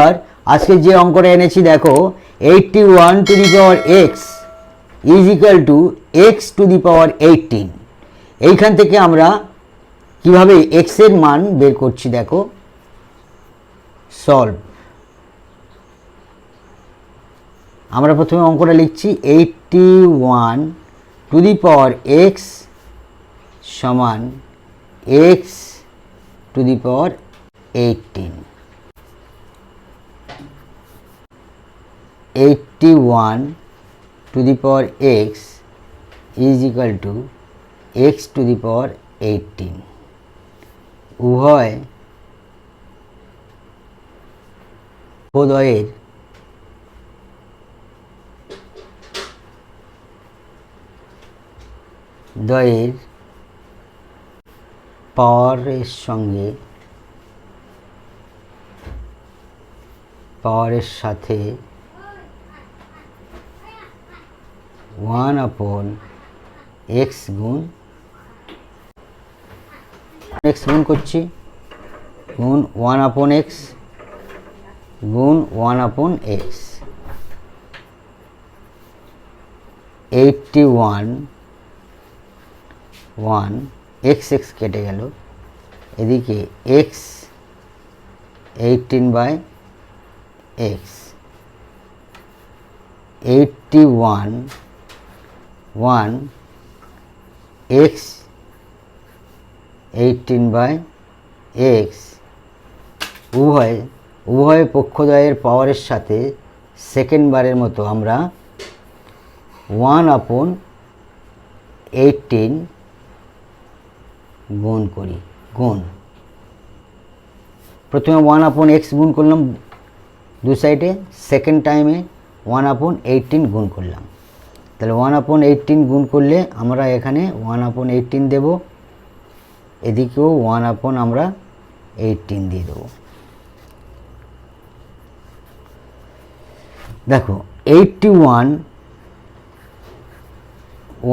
আর আজকে যে অঙ্কটা এনেছি দেখো 81 to the power x is equal to x to the power 18। এইখান থেকে আমরা কিভাবে এক্স এর মান বের করছি দেখো, সলভ। আমরা প্রথমে অঙ্কটা লিখছি 81 টু দি পাওয়ার এক্স সমান x to the power 18। 81 to the power x is equal to x to the power 18। উভয় উভয়ের দ্বয়ের পাওয়ারের সঙ্গে পাওয়ারের সাথে 1/x গুণ x গুণ করছি, গুণ 1/x গুণ 1/x। 81 x কেটে গেল, এদিকে x 18/x। 81 x 18/x উভয় পক্ষদ্বয়ের পাওয়ারের সাথে সেকেন্ড বারের মতো আমরা 1/18 গুণ করি। গুণ প্রথমে 1/x গুণ করলাম দু সাইডে, সেকেন্ড টাইমে 1/18 গুণ করলাম। তাহলে 1/18 গুণ করলে আমরা এখানে 1/18 দেব, এদিকেও 1/18 দিয়ে দেব। দেখো 81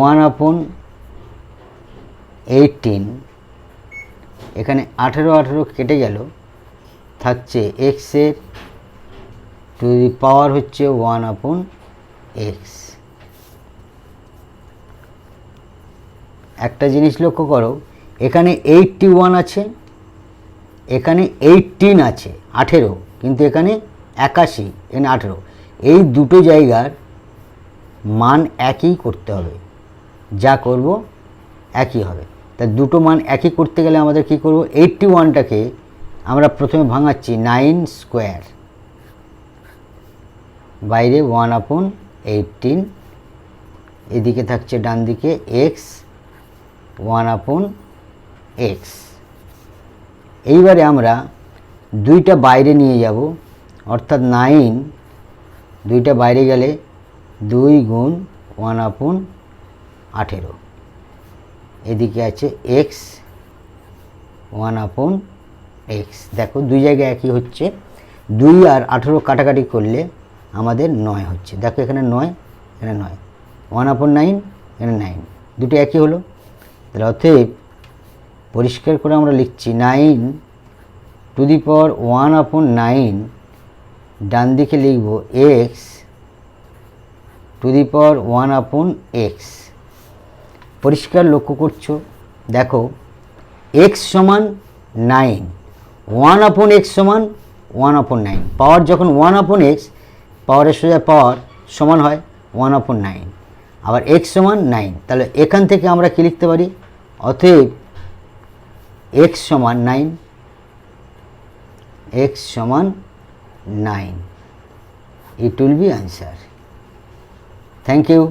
1/18, এখানে 18 কেটে গেল, থাকছে এক্স এর টু দি পাওয়ার হচ্ছে 1/x। একটা জিনিস লক্ষ্য করো, এখানে 81 আছে, এখানে 18 আছে, 18, কিন্তু এখানে 81, এখানে 18। এই দুটো জায়গার মান একই করতে হবে, যা করব একই হবে। তা দুটো মান একই করতে গেলে আমাদের কি করব, 81টাকে আমরা প্রথমে ভাঙাচ্ছি 9 স্কোয়ার, বাইরে 1/18, এদিকে থাকছে ডান দিকে x 1/x। এইবারে আমরা দুইটা বাইরে নিয়ে যাব, অর্থাৎ 9 দুইটা বাইরে গেলে 2 গুণ 1/18, এদিকে আছে x 1/x। দেখো দুই জায়গায় একই হচ্ছে, 2 আর 18 কাটাকাটি করলে আমাদের 9 হচ্ছে। দেখো এখানে 9, এখানে 9, 1/9, এখানে 9, দুটো একই হলো। তাহলে অতএব পরিষ্কার করে আমরা লিখছি 9 টু দি পাওয়ার 1/9, ডান দিকে লিখব x two the power 1/x। পরিষ্কার লক্ষ্য করছো, দেখো x সমান 9, 1/x সমান 1/9। পাওয়ার যখন 1/x, পাওয়ারের সোজা পাওয়ার সমান হয় 1/9, আবার x সমান 9। তাহলে এখান থেকে আমরা কি লিখতে পারি, অতএব x সমান 9, x সমান 9। It will be answer. Thank you.